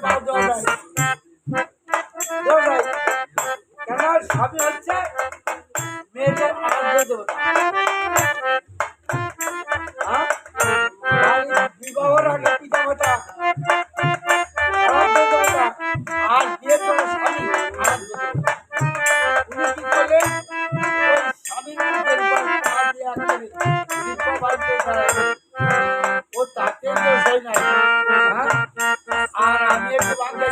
পাও দেওয়া যায় কেন স্বামী হচ্ছে মেয়েদের আরাধ্য দেবতা বিবাহের আগে পিতা মাতা আরাধ্য দেবতা আর বিয়ের পরে স্বামী আরাধ্য দেবতা উনি কি করলেন ওই স্বামীর ও তাকে দোষাই নাই আর আমি একটু বাংলায়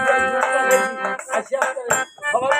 সবার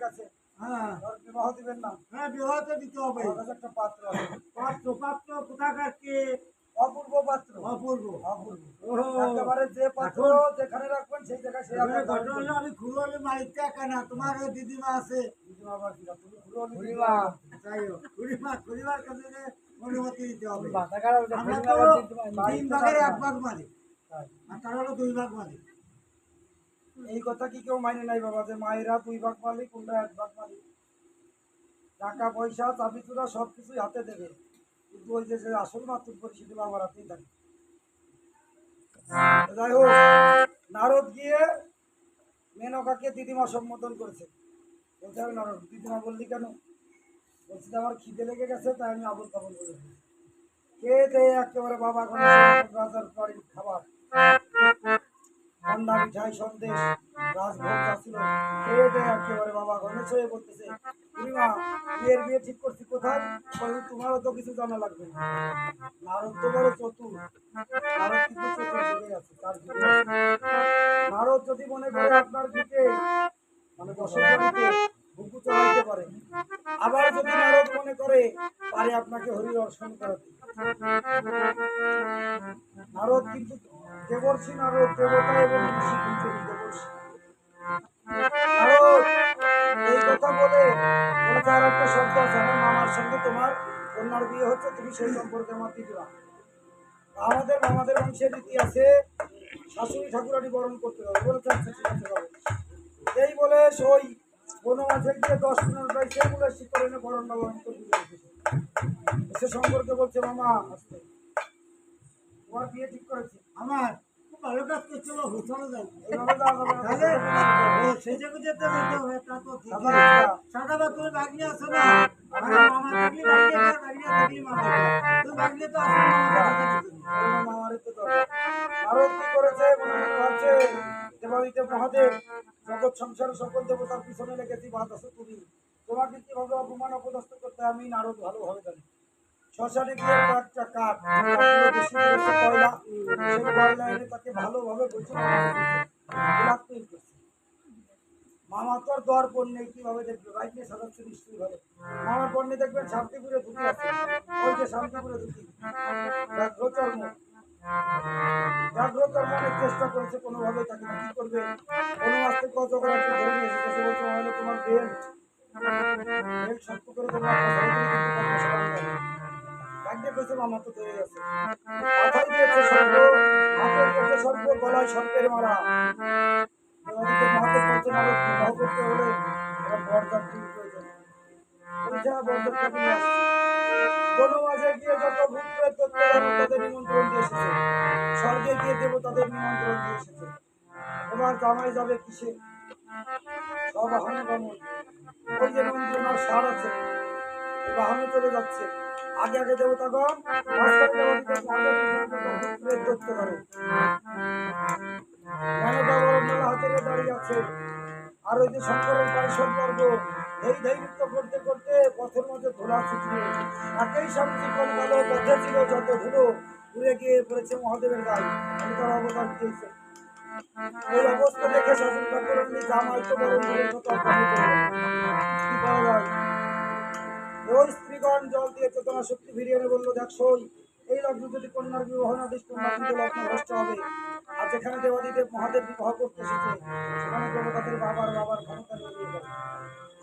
কাছে বিবাহ দিবেন না? হ্যাঁ, বিবাহ তো দিতে হবে। একটা পাত্র পাত্র পাত্র কোথাকার কে? অপূর্ব পাত্র। অপূর্ব অপূর্ব একেবারে যে পাত্র যেখানে রাখবেন সেই জায়গায় সে আমি খুরোলি মালিকটা কেন তোমার দিদিমা আছে দিদিমা বা কি তুমি খুরোলি দিদিমা যাই হোক খুরিমার কাছে অনুমতি দিতে হবে। আমরা তো 3 ভাগের 1 ভাগ মালিক আর তারা হলো 2 ভাগ মালিক। এই কথা কি কেউ মানে নাই বাবা যে মায়েরা 2 ভাগ মালিক তোমরা 1 ভাগ মালিক? টাকা পয়সা চাবি চূড়া সবকিছুই হাতে দেবে কিন্তু ওই যে আসল মাতুর পরিচিত আমার হাতেই থাকে। যাই হোক নারদ গিয়ে মেনকাকে দিদিমা সম্বোধন করেছে। বলছে নারদ দিদিমা বললি কেন? বলছি যে আমার খিদে লেগে গেছে তাই আমি আবল তাবল বলেছি। কে দেয় একেবারে বাবা রাজার বাড়ির খাবার ঠান্ডা মিঠাই সন্দেশ রাজভোগ যাচ্ছিল খেয়ে দেয় একেবারে বাবা গণেশ হয়ে বলতেছে পূর্ণিমা বিয়ের বিয়ে ঠিক করছি কোথায়? তোমারও তো কিছু জানা লাগবে না। নারদ তো বড় চতুর, নারদ কিন্তু চতুর যুগে আছে তার যুগে নারদ যদি মনে করে আপনার দিকে মানে বসতে বুকু চড়াইতে পারে, আবার যদি নারদ মনে করে পারে আপনাকে হরি দর্শন করাতে। নারদ কিন্তু দেবর্ষি নারদ দেবতা এবং ঋষি কিন্তু দেবর্ষি। নারদ এই কথা বলে তার একটা শব্দ আছে আমার মামার সঙ্গে তোমার কন্যার বিয়ে হচ্ছে তুমি সেই সম্পর্কে আমার দিদিরা। আমাদের বংশের রীতি আছে শাশুড়ি ঠাকুরানি বরণ করতে হবে বলে এই বলে ওই বনমাঝে গিয়ে 10-15 সে বলে শিকরণে বরণ বরণ করতে সে সম্পর্কে বলছে মামা আসতে তোমার বিয়ে ঠিক করেছি। আমার খুব ভালো কাজ করছিল চলে যাই সেজে গুজে তো যেতে হবে তা তো সাদাবা তুমি ভাগ্নি আছো না মামা থাকলে ভাগ্নি থাকলে মামা তুমি ভাগ্নি তো আসো মামারে তো নারদ কি করেছে মনে মনে ভাবছে দেবাদিদেব মহাদেব জগৎ সংসার সকল দেবতার পিছনে লেগেছি বাদ আছো তুমি তোমাকে কিভাবে অপমান অপদস্থ করতে আমি নারদ ভালোভাবে জানি। শ্মশানে গিয়ে একটা কাঠ বেশি করেছে কয়লা সেই কয়লা এনে তাকে ভালোভাবে বলছে মামা তোর দর পণ্যে কিভাবে দেখবে বাইক নিয়ে সাজাচ্ছে নিশ্চয়ই ভাবে মামার পণ্যে দেখবেন শান্তিপুরে ধুতি আছে ওই যে শান্তিপুরে ধুতি ব্যাঘ্রচর্ম অনেক চেষ্টা করেছে কোনোভাবে তাকে কি করবে কোনো আসতে কত করে ধরে নিয়ে এসেছে বলছে হলো তোমার বেল্ট শক্ত করে তোমার মামা তো ধরে গেছে মাথায় দিয়েছে সর্ব হাতে দিয়েছে সর্ব গলায় সর্পের মারা মহাদেব বলছেন আরো বিবাহ করতে হলে বরযাত্রীর প্রয়োজন বনমাঝে গিয়ে যত ভূত তাদের নিমন্ত্রণ দিয়ে এসেছে স্বর্গে গিয়ে দেব তাদের নিমন্ত্রণ দিয়ে এসেছে। এবার জামাই যাবে কিসে সব আহ্বান ওই যে নন্দী ওনার ষাঁড় আছে, বাহনে চলে যাচ্ছে। আগে আগে দেবতাগণ, মাঝখানে দেবতাদের মহাদেবের দৈত্য করে হাতে দাঁড়িয়ে আছে। আর ওই যে শঙ্করের পারিষদ বর্গ এই ধৈর্য করতে করতে পথের মধ্যে ধুলা ছিটিয়ে একই সঙ্গে কলকালো পথে ছিল যত ধুলো উড়ে গিয়ে পড়েছে মহাদেবের গায়ে। আমি তার অবদান দিয়েছে। এই অবস্থা দেখে শাসন ঠাকুর জামাই তো বড় দূরের কথা কি করা যায়। ওই স্ত্রীগণ জল দিয়ে চেতনা শক্তি ফিরিয়ে এনে বললো, দেখছই এই লগ্ন যদি কন্যার বিবাহ না দিস কন্যা কিন্তু লগ্ন ভ্রষ্ট হবে। আর যেখানে দেবাদিদেব মহাদেব বিবাহ করতে এসেছে সেখানে দেবতাদের বাবার ক্ষমতা নিয়ে গিয়ে গেল।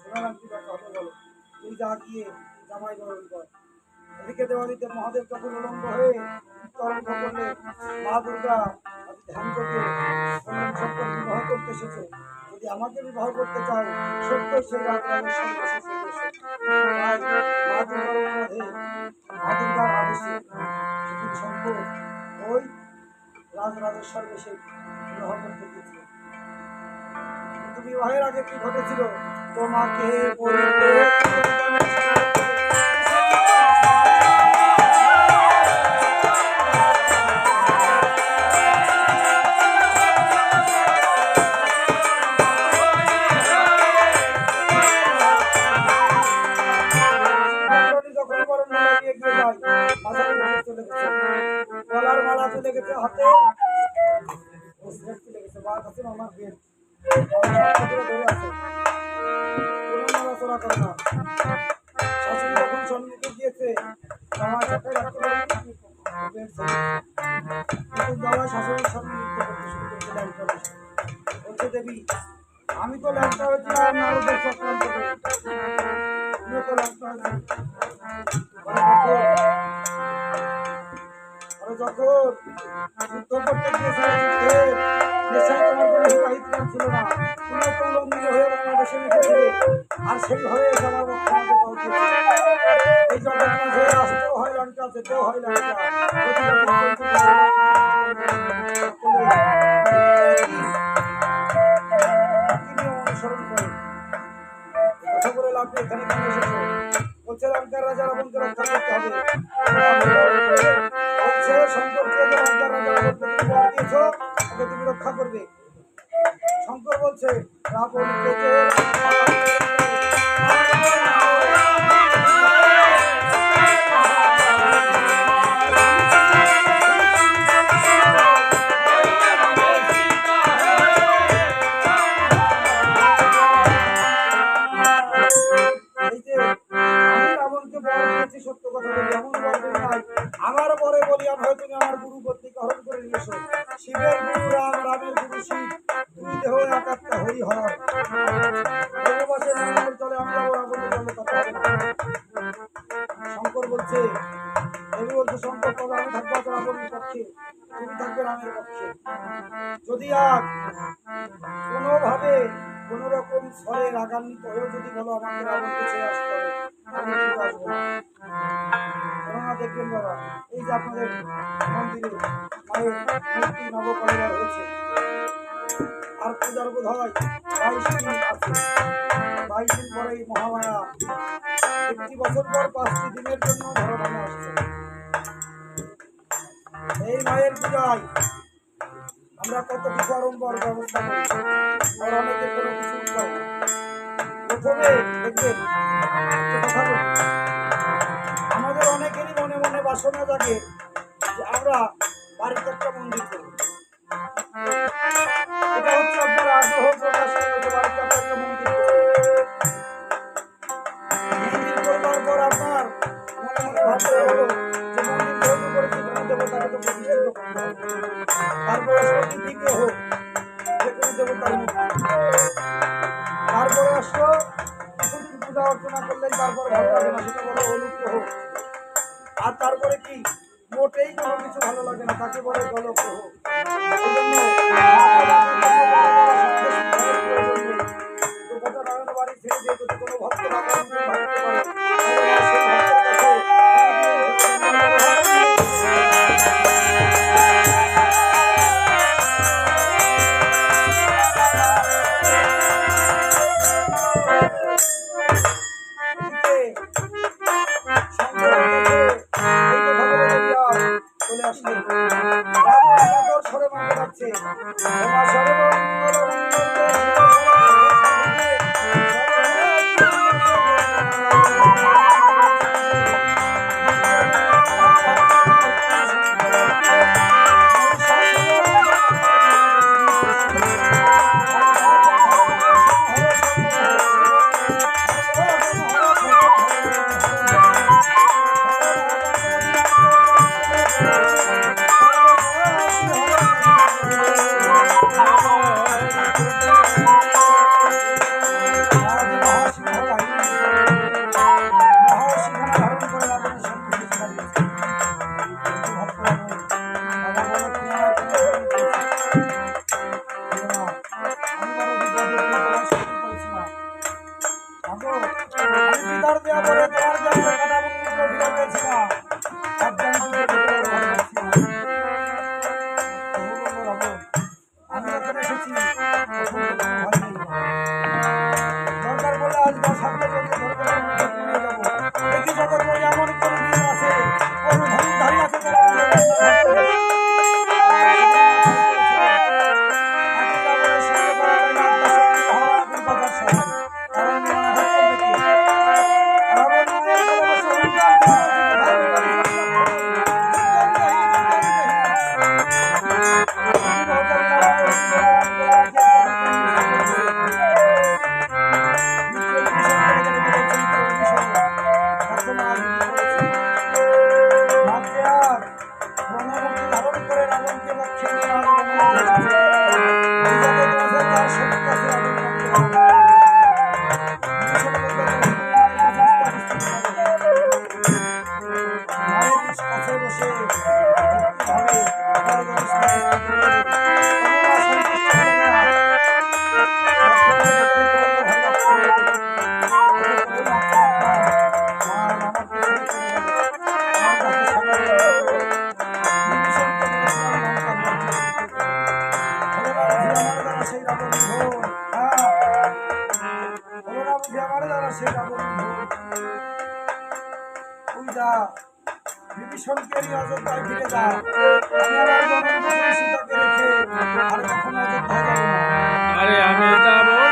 শোনালাম কি কথা হবে বলো, তুই যা গিয়ে জামাই বরণ কর। এদিকে দেবাদিদেব মহাদেব যখন উলঙ্গ হয়ে তরঙ্গ করলে মা দুর্গা ধ্যান করতে শঙ্কর বিবাহ করতে এসেছে। যদি আমাকে বিবাহ করতে চাও সত্য সেই রাজরাজের সঙ্গে মা দুর্গার অনুরোধে মা দুর্গার আদেশে শঙ্কর ওই রাজরাজেশ্বর এসে বিবাহ করতে গিয়েছিল। কিন্তু বিবাহের আগে কি ঘটেছিল? তোমাকে গলার মালা চলে গেছে, হাতে চলে গেছে, বা কাছে আমার বেদ ধরে আছে, নড়াচড়া করে না। শাশুড়ি যখন সম্মুখে গিয়েছে জামাই সাথে রাখতে পারে কিন্তু জামাই শাশুড়ির সামনে নৃত্য করতে শুরু করছে ল্যাংটা বসে। বলছে, দেবী আমি তো ল্যাংটা হয়েছি আর নারদের চক্রান্ত করে তুমিও তো ল্যাংটা হয়েছি। যখন যুদ্ধ করতে গিয়েছিল নেশায় তোমার কোনো হিতাহিতকার ছিল না, তুমিও তো লঙ্গিত হয়ে বাংলাদেশে লিখেছিলে আর সেইভাবে আমার মুখ্যমন্ত্রী পৌঁছেছে। এই জগৎ মাঝে আসতেও হয় লঙ্কা, যেতেও হয় লঙ্কা। অনুসরণ করে কথা বলে লাভ নেই। এখানে কেন এসেছো? বলছে লঙ্কার রাজা রাবণকে রক্ষা করতে হবে। শঙ্করকে লঙ্কার রাজা রাবণকে তুমি বর দিয়েছো, ওকে তুমি রক্ষা করবে। শঙ্কর বলছে রাবণকে যে সত্য কথা বলি, এমন বর তুমি নাই। আমার বরে বলিয়ান হয় তুমি আমার গুরু পত্নীকে হরণ করে নিয়েছো। শিবের গুরু রাম, রামের গুরু শিব, দুই দেহ একাত্মা হরি হর। চলে আমি যাবো রাবণের জন্য কথা হবে না। শঙ্কর বলছে, দেবী বলছে শঙ্কর তবে আমি থাকবো রাবণের পক্ষে, তুমি থাকবে রামের পক্ষে। যদি আজ কোনোভাবে কোন রকম স্বরে রাগান্বিত হয়েও যদি বলো আমাকে রাবণকে ছেড়ে আসতে হবে, আমি কিন্তু আসবো না। কেননা দেখবেন বাবা, এই যে আপনাদের মন্দিরে মায়ের মূর্তি নবকলেবর হয়েছে আর পূজার বোধ হয় 22 দিন আছে। 22 দিন পরে এই মহামায়া একটি বছর পর 5টি দিনের জন্য ধরাধামে আসছে। এই মায়ের পূজায় আমরা কত কিছু আড়ম্বর ব্যবস্থা করি, আর অনেকের কোনো কিছু উপায়। প্রথমে দেখবেন কথা বলি, আমাদের অনেকেরই মনে মনে বাসনা জাগে যে আমরা বাড়িতে একটা মন্দির করব। এটা হচ্ছে আপনার আগ্রহ প্রকাশ করতে বাড়িতে একটা মন্দির করবার পর আপনার মনে মনে ভাবতে হলো যে মন্দির যেহেতু করেছি কোনো দেবতাকে তো প্রতিষ্ঠিত করতে হবে। তারপরে সত্যি বিগ্রহ যে কোনো দেবতার মূর্তি, তারপরে আসলো কিছুদিন পূজা অর্চনা করলেন, তারপরে ভালো লাগে না, সেটা বলে অনুগ্রহ। আর তারপরে কি মোটেই কোনো কিছু ভালো লাগে না, তাকে বলে জলগ্রহ। বাড়ি ছেড়ে দিয়ে যদি কোনো ভক্ত পিতার দেয়া বলে তোমার দেয়া কাটা বন্ধু ফিরে পেয়েছিলাম। আমি এখানে এসেছি দরকার বলে আজ বা সামনে যদি দরকার নিয়ে যাবো। দেখি জগৎ বলে এমন কোন দিন আছে কোন ধনধারী আছে বিভীষণকে নিয়ে অযোধ্যায় ফিরে যা। আমি আমার জননী সীতাকে রেখে আর কখনো অযোধ্যায় যাব না। আরে আমি যাব না।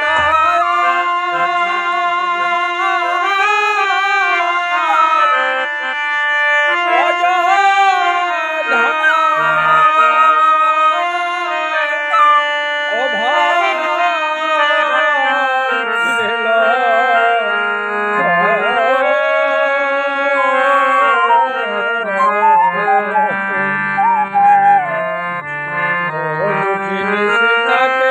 Sita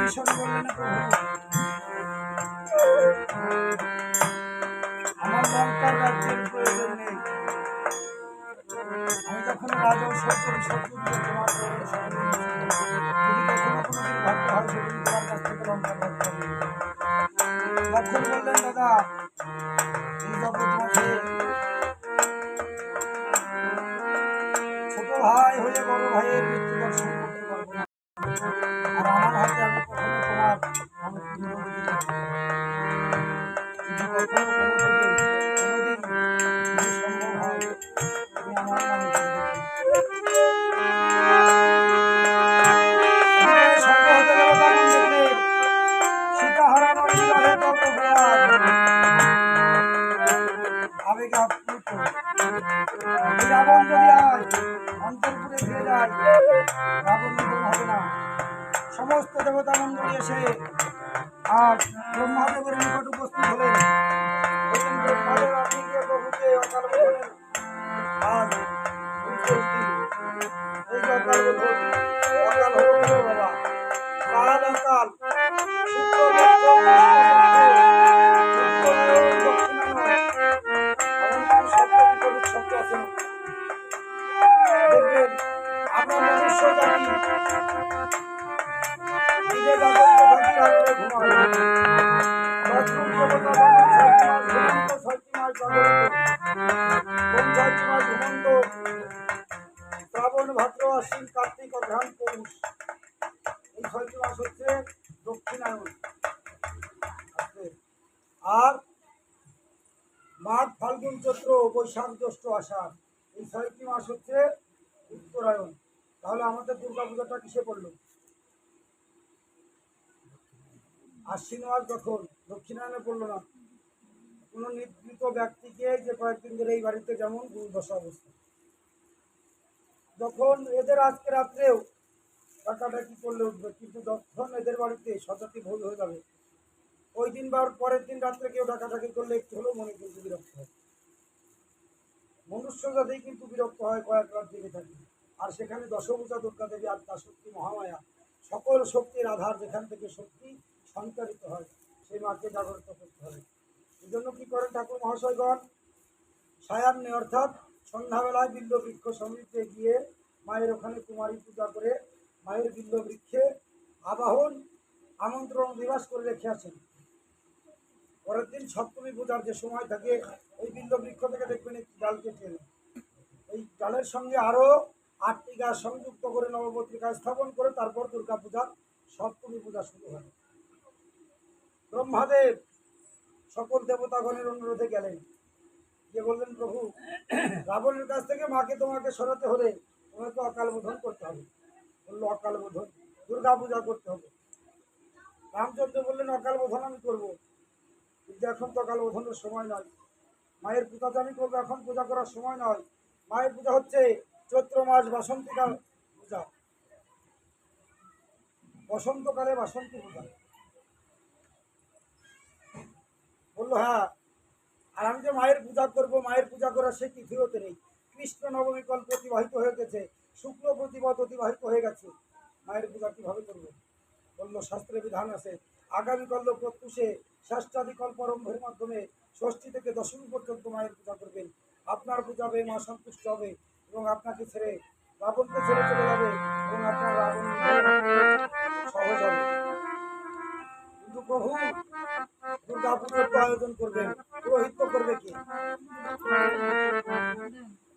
ঈশ্বর বললেন, আমার লঙ্কার রাজ্যের প্রয়োজন নেই। আমি যখন রাজা শত্রু তোমার যদি কখনো কোনোদিন ভাবতে হয় সেদিন তোমার কাছ থেকে লঙ্কার রাজ্য হবে। লক্ষণ বললেন, দাদা এই যজ্ঞ তোমাকে ছোট ভাই হয়ে বড় ভাইয়ের মৃত্যু দর্শন করতে পারবো না। আর আমার হাতে আমি কখনো তোমার আমি কিন্তু কখনো কোনো থেকে কোনোদিন যদি সম্ভব হয় তুমি আমার নামে সীতা হারানোর বিরহে তব প্রয়াগ আবেগে আপ্লুত রাবণ যদি আজ অন্তরপুরে ফিরে যায় রাবণ নিধন হবে না। সমস্ত দেবতা মন্ডলী এসে আজ ব্রহ্মাদেবের নিকট উপস্থিত হলেন। ব্রহ্মাদেব, আপনি গিয়ে প্রভুকে অকাল বোধনের আজ উপস্থিত। এই যে অকাল বোধন, অকাল হলো কেন বাবা? কাল অকাল দেখবেন আমরা মনুষ্য জাতি নিজের বাবাকে থাকি রাত্রে ঘুমাই। বাথরুম দেবতা ছয়টি মাস জাগরিত। কোন 6টি মাস ঘুমন্ত? শ্রাবণ, ভাদ্র, আশ্বিন, কার্তিক, অঘ্রাণ, পৌষ। এই 6টি মাস হচ্ছে দক্ষিণায়ন। আর মাঘ, ফাল্গুন, চৈত্র, বৈশাখ, জ্যৈষ্ঠ, আষাঢ়, এই 6টি মাস হচ্ছে উত্তরায়ণ। তাহলে আমাদের দুর্গাপূজাটা কিসে পড়লো? আশ্বিন মাস যখন দক্ষিণায়নে পড়লো না। কোনো নির্দিষ্ট ব্যক্তিকে যে কয়েকদিন ধরে এই বাড়িতে যেমন দুর্দশা অবস্থা, যখন এদের আজকে রাত্রেও ডাকাডাকি করলে উঠবে, কিন্তু যখন এদের বাড়িতে শতাব্দী ভুল হয়ে যাবে ওই দিন বা পরের দিন রাত্রে কেউ ডাকাডাকি করলে একটু হলেও মনে কিন্তু বিরক্ত হয়। মনুষ্য জাতি কিন্তু বিরক্ত হয়, কয়েক রাত জেগে থাকে। আর সেখানে দশভূজা দুর্গা দেবী আত্মা শক্তি মহামায়া সকল শক্তির আধার, যেখান থেকে শক্তি সঞ্চারিত হয় সেই মাকে জাগ্রত করতে হবে। এই জন্য কি করেন ঠাকুর মহাশয়গণ? সায়ান্নে অর্থাৎ সন্ধ্যাবেলায় বিল্ল বৃক্ষ সমৃদ্ধে গিয়ে মায়ের ওখানে কুমারী পূজা করে মায়ের বিল্ল বৃক্ষে আবাহন আমন্ত্রণ নিবাস করে রেখে আসেন। পরের দিন সপ্তমী পূজার যে সময় থাকে ওই বিল্ল বৃক্ষ থেকে দেখবেন একটি ডাল কেটে এলেন। ওই ডালের সঙ্গে আরো 8টি গাছ সংযুক্ত করে নবপত্রিকা স্থাপন করে তারপর দুর্গা পূজার সপ্তমী পূজা শুরু হয়। ব্রহ্মাদেব সকল দেবতাগণের অনুরোধে গেলেন, যে বললেন, প্রভু রাবণের কাছ থেকে মাকে তোমাকে সরাতে হলে তোমাকে অকাল বোধন করতে হবে। বললো অকাল বোধন, দুর্গা পূজা করতে হবে। রামচন্দ্র বললেন অকাল বোধন আমি করবো, কিন্তু এখন তো অকাল বোধনের সময় নয়। মায়ের পূজা তো আমি করবো, এখন পূজা করার সময় নয়। মায়ের পূজা হচ্ছে চৈত্র মাস বাসন্তীকাল পূজা, বসন্তকালে বাসন্তী পূজা। বললো হ্যাঁ, আর আমি যে মায়ের পূজা করবো, মায়ের পূজা করার সেই তিথি হতে নেই। কৃষ্ণ নবমী কল প্রতিবাহিত হয়ে গেছে, শুক্ল প্রতিপদ অতিবাহিত হয়ে গেছে, মায়ের পূজা কিভাবে করবো? বললো শাস্ত্রে বিধান আছে, আগামীকাল প্রত্যুষে ষষ্ঠাদি কল্পরম্ভের মাধ্যমে ষষ্ঠী থেকে দশমী পর্যন্ত মায়ের পূজা করবেন। আপনার পূজা হবে, মা সন্তুষ্ট হবে এবং আপনাকে ছেড়ে রাবণকে ছেড়ে চলে যাবে এবং আপনার রাবণ সহজ হবে। কিন্তু প্রভু দুর্গা পুজোর তো আয়োজন করবেন, পুরোহিত্য করবে কি?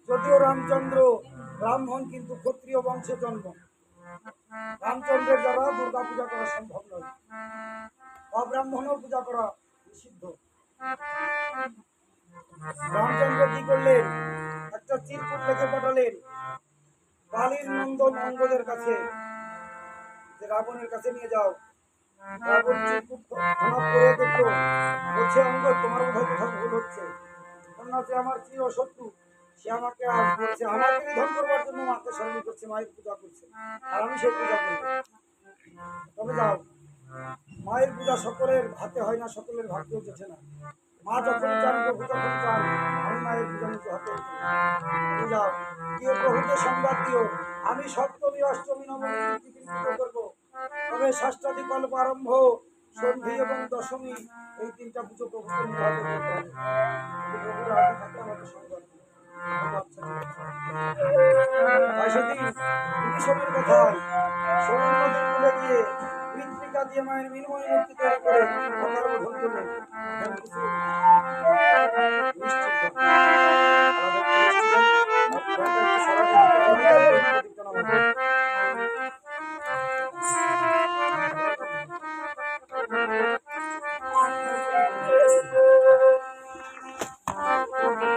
যদিও রামচন্দ্র ব্রাহ্মণ, কিন্তু ক্ষত্রিয় বংশে জন্ম। রামচন্দ্রের দ্বারা দুর্গা পূজা করা সম্ভব নয়, অব্রাহ্মণও পূজা করা নিষিদ্ধ। রামচন্দ্র কি করলেন? একটা চিরকুট লিখে পাঠালেন বালির নন্দন অঙ্গদের কাছে, যে রাবণের কাছে নিয়ে যাও, বলছি খুব খারাপ করে দেখলো, বলছে অঙ্গদ তোমার বোধহয় কোথাও ভুল হচ্ছে। কন্যা যে আমার চির শত্রু, সে আমাকে আজ বলছে আমাকে নিধন করবার জন্য মাকে স্মরণ করছে, মায়ের পূজা করছে, আর আমি সেই পূজা করবো। তবে যাও, মায়ের পূজা সকলের হাতে হয় না, সকলের ভাগ্যেও জোটে না। মা যখন চান, প্রভু যখন চান, আমি মায়ের পূজা নিতে হাতে তুমি যাও, গিয়ে প্রভুকে সংবাদ দিও আমি সপ্তমী অষ্টমী নবমী তিথি পুজো করবো। তবে ষষ্ঠাদি কল্প আরম্ভ, সন্ধি এবং দশমী, এই তিনটা পুজো প্রভুকে নিতে হাতে করতে হবে। যদি প্রভু রাজি থাকে আমাকে সংবাদ দিও। আচ্ছা, ঠিক আছে। বিভীষণের কথায় সবুজ নদীর কূলে গিয়ে মৃত্তিকা দিয়ে মায়ের মৃন্ময় মূর্তি তৈরি করে অকাল বোধন করলেন।